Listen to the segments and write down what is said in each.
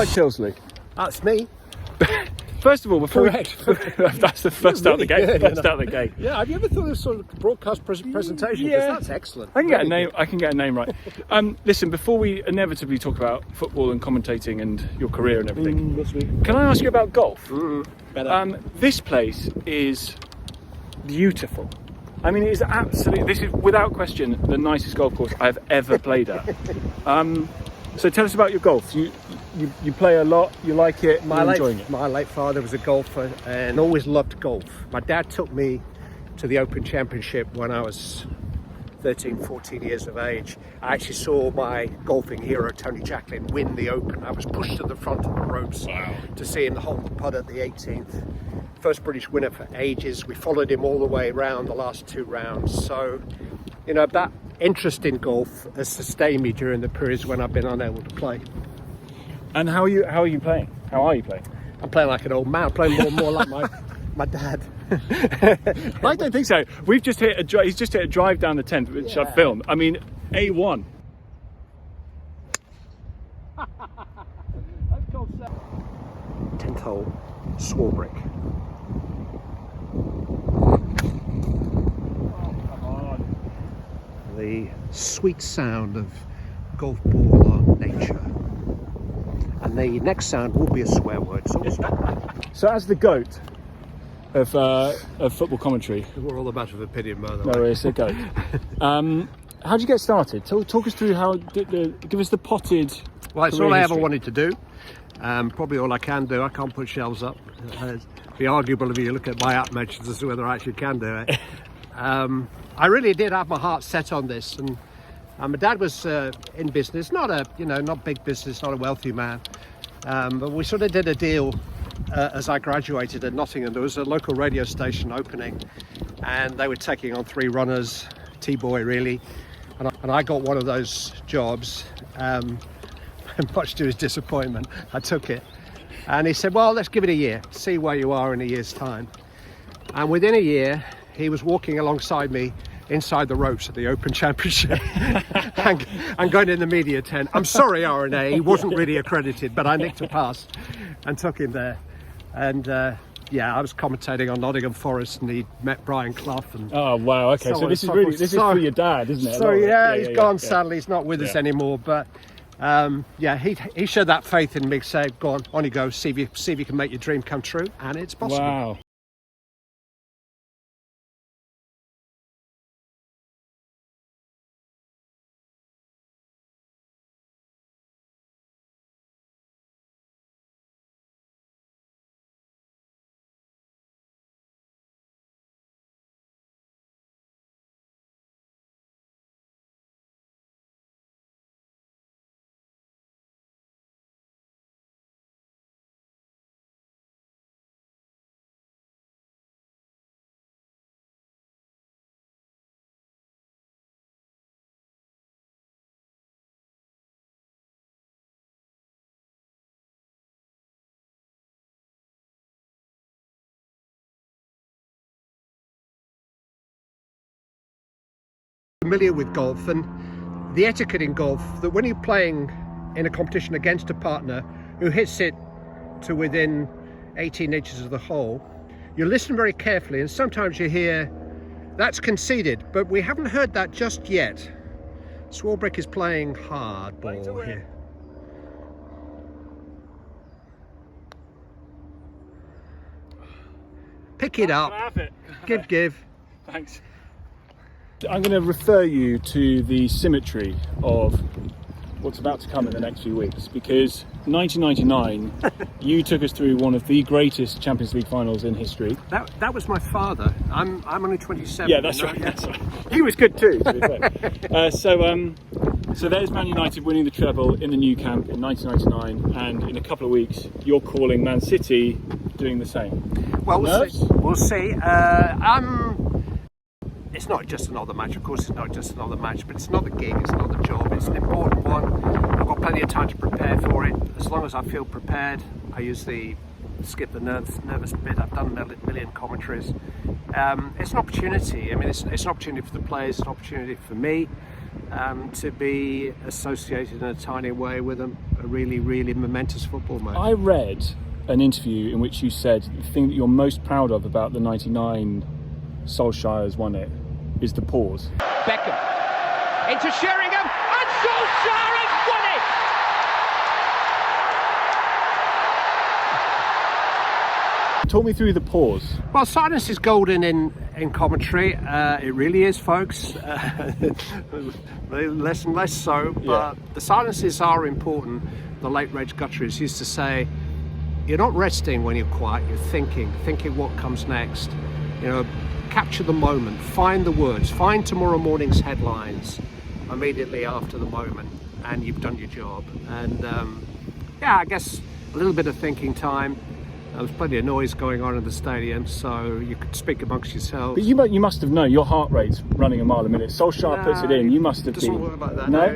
Clive Tyldesley? That's me. First of all, before Correct. that's the first out of the gate. Good, First out of the gate. Yeah, have you ever thought of sort of broadcast presentation? Yeah. That's excellent. I can get a name. I can get a name right. Listen, before we inevitably talk about football and commentating and your career and everything, can I ask you about golf? Better. This place is beautiful. I mean, it is absolutely. This is without question the nicest golf course I've ever played at. So tell us about your golf. You play a lot. You like it. You're enjoying it. My late father was a golfer and always loved golf. My dad took me to the Open Championship when I was 13, 14 years of age. I actually saw my golfing hero Tony Jacklin win the Open. I was pushed to the front of the ropes to see him hold the putt at the 18th. First British winner for ages. We followed him all the way around the last 2 rounds. So, you know, that interest in golf has sustained me during the periods when I've been unable to play. And how are you playing? How are you playing? I'm playing like an old man. I'm playing more like my dad. I don't think so. We've just hit a he's just hit a drive down the 10th, which I've filmed. I mean, A1. 10th hole, Swarbrick. The sweet sound of golf ball on nature. And the next sound will be a swear word, so we'll stop. So as the GOAT of football commentary, We're all a matter of opinion, by the way. no, it's a GOAT. How did you get started? Talk us through how. Give us the potted. Well, it's career all I ever history. wanted to do. Probably all I can do. I can't put shelves up. It'd be arguable if you look at my app mentions as to whether I actually can do it. I really did have my heart set on this, and my dad was in business, not big business, not a wealthy man, but we sort of did a deal as I graduated at Nottingham. There was a local radio station opening, and they were taking on 3 runners, T-boy really, and I got one of those jobs. Much to his disappointment, I took it, and he said, well, let's give it a year, see where you are in a year's time. And within a year he was walking alongside me inside the ropes at the Open Championship and going in the media tent. I'm sorry, RNA, he wasn't really accredited, but I nicked a pass and took him there. And I was commentating on Nottingham Forest, and he met Brian Clough. And Oh wow! Okay, so this is for your dad, isn't it? So he's gone. Sadly, he's not with us anymore. But he showed that faith in me. Said, "Go on you go. See if you can make your dream come true," and it's possible. Wow. Familiar with golf and the etiquette in golf, that when you're playing in a competition against a partner who hits it to within 18 inches of the hole, you listen very carefully, and sometimes you hear that's conceded, but we haven't heard that just yet. Swarbrick is playing hard ball here. Pick it up. Have it. Give. Thanks. I'm going to refer you to the symmetry of what's about to come in the next few weeks, because 1999 you took us through one of the greatest Champions League finals in history. That was my father. I'm only 27. Yeah, that's right. That's right. He was good too, to be fair. So there's Man United winning the treble in the new camp in 1999, and in a couple of weeks you're calling Man City doing the same. Well, we'll see. It's not just another match, of course it's not just another match, but it's not the gig, it's not the job, it's an important one. I've got plenty of time to prepare for it. As long as I feel prepared, I usually skip the nervous bit. I've done a million commentaries. It's an opportunity. I mean, it's an opportunity for the players, it's an opportunity for me. to be associated in a tiny way with a really, really momentous football match. I read an interview in which you said the thing that you're most proud of about the 99 Solskjaer's won it is the pause. Beckham into Sheringham, and Solskjaer has won it! Talk me through the pause. Well, silence is golden in commentary. It really is, folks. Less and less so. But the silences are important. The late Reg Gutteridge used to say, you're not resting when you're quiet, you're thinking what comes next. You know, capture the moment, find the words, find tomorrow morning's headlines immediately after the moment, and you've done your job. And yeah, I guess a little bit of thinking time. There was plenty of noise going on in the stadium, so you could speak amongst yourselves. But you must have known your heart rate's running a mile a minute. Solskjaer puts it in. You must have doesn't been. work like that. No.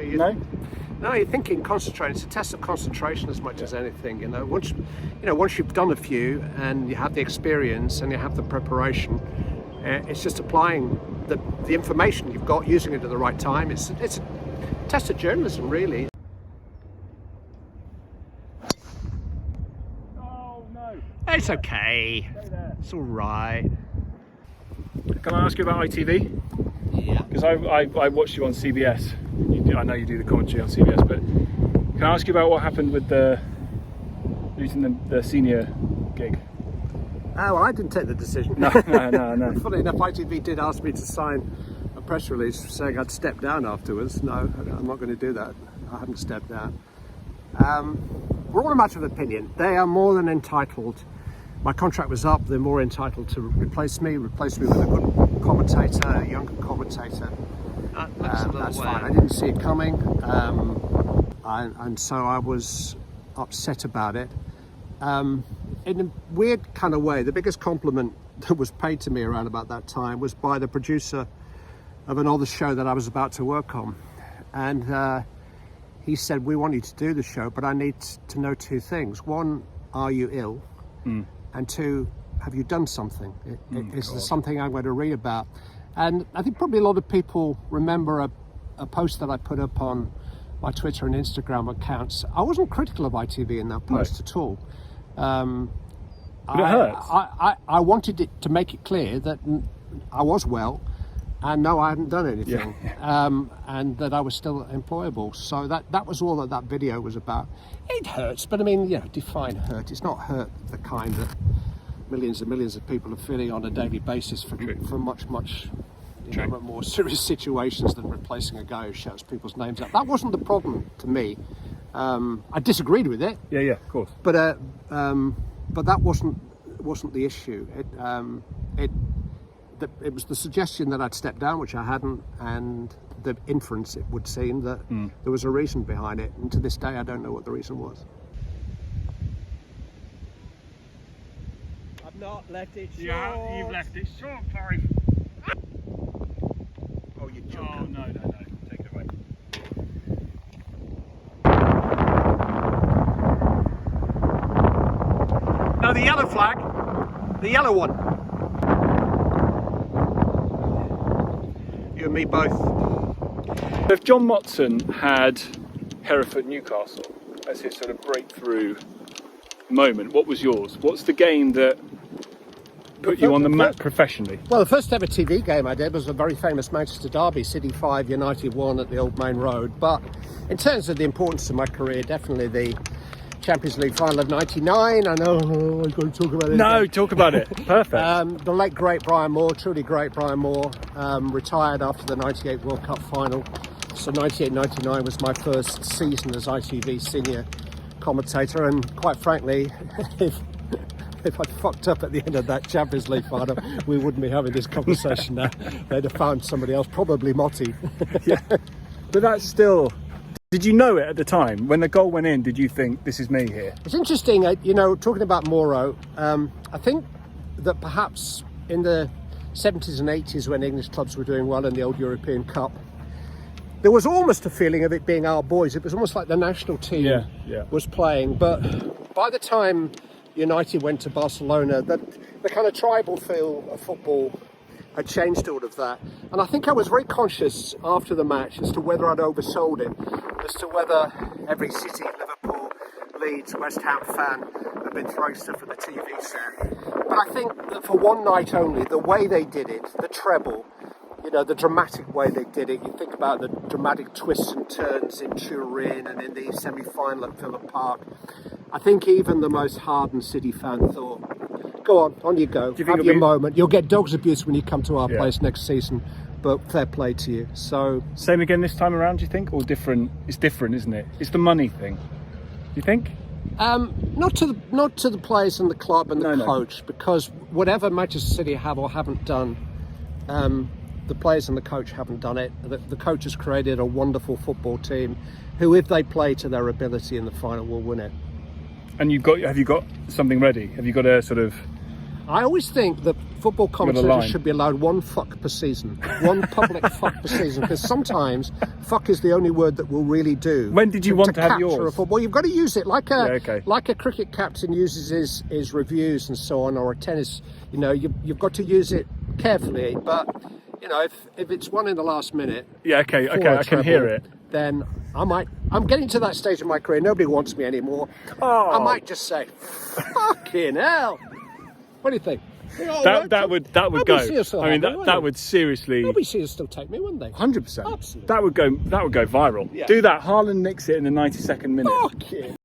No, you're thinking, concentrating. It's a test of concentration as much as anything. You know, once you've done a few and you have the experience and you have the preparation, it's just applying the information you've got, using it at the right time. It's a test of journalism, really. Oh no! It's okay. It's all right. Can I ask you about ITV? Yeah. Because I watched you on CBS. I know you do the commentary on CBS, but can I ask you about what happened with losing the senior gig? Oh, well, I didn't take the decision. No. Funny enough, ITV did ask me to sign a press release saying I'd step down afterwards. No, I'm not going to do that. I haven't stepped down. We're all a matter of opinion. They are more than entitled. My contract was up. They're more entitled to replace me with a good commentator, a younger commentator. That's fine. I didn't see it coming, and so I was upset about it. In a weird kind of way, the biggest compliment that was paid to me around about that time was by the producer of another show that I was about to work on, and he said, "We want you to do the show, but I need to know two things. One, are you ill? And two, have you done something? Is there something I'm going to read about?" And I think probably a lot of people remember a post that I put up on my Twitter and Instagram accounts. I wasn't critical of ITV in that post at all. But it hurts. I wanted it to make it clear that I was well, and no, I hadn't done anything, and that I was still employable. So that was all that video was about. It hurts, but I mean, define hurt. It's not hurt the kind that millions and millions of people are feeling on a daily basis for much more serious situations than replacing a guy who shouts people's names out. That wasn't the problem to me. I disagreed with it. Yeah, of course. But that wasn't the issue. It was the suggestion that I'd stepped down, which I hadn't, and the inference, it would seem, that there was a reason behind it. And to this day, I don't know what the reason was. I've not let it short. Yeah, you've left it short, Clive. Oh, you joker. Oh, no. Take it away. No, the yellow flag. The yellow one. You and me both. If John Motson had Hereford Newcastle as his sort of breakthrough moment, what was yours? What's the game that put you on the map professionally? Well, the first ever TV game I did was a very famous Manchester derby, City 5, United 1 at the Old Main Road. But in terms of the importance of my career, definitely the Champions League final of '99. I know I'm going to talk about it. No, talk about it. Perfect. The late great Brian Moore, truly great Brian Moore, retired after the '98 World Cup final. So '98-99 was my first season as ITV senior commentator, and quite frankly, if I'd fucked up at the end of that Champions League final, we wouldn't be having this conversation now. They'd have found somebody else, probably Motti. Yeah, but that's still. Did you know it at the time? When the goal went in, did you think, this is me here? It's interesting, talking about Moro, I think that perhaps in the 70s and 80s when English clubs were doing well in the old European Cup, there was almost a feeling of it being our boys. It was almost like the national team was playing. But by the time United went to Barcelona, the kind of tribal feel of football had changed all of that. And I think I was very conscious after the match as to whether I'd oversold it, as to whether every City, Liverpool, Leeds, West Ham fan had been throwing stuff at the TV set. But I think that for one night only, the way they did it, the treble, you know, the dramatic way they did it. You think about the dramatic twists and turns in Turin and in the semi-final at Villa Park. I think even the most hardened City fan thought, go on you go, have your moment. You'll get dogs abuse when you come to our place next season, but fair play to you. So same again this time around, do you think? Or different? It's different, isn't it? It's the money thing. Do you think? Not to the players and the club and the coach, because whatever Manchester City have or haven't done, the players and the coach haven't done it. The coach has created a wonderful football team who, if they play to their ability in the final, will win it. And have you got something ready? Have you got a sort of... I always think that football commentators should be allowed one fuck per season. One public fuck per season. Because sometimes fuck is the only word that will really do. When did you want to have yours? Well, you've got to use it like a cricket captain uses his reviews and so on, or a tennis. You know, you've got to use it carefully. But, you know, if it's one in the last minute... Yeah, okay, I can hear it. Then I'm getting to that stage of my career, nobody wants me anymore. Oh. I might just say, fucking hell. What do you think? That would go. I mean, that would seriously. Nobody would still take me, wouldn't they? 100%. Absolutely. That would go viral. Yeah. Do that. Haaland nicks it in the 92nd minute. Fucking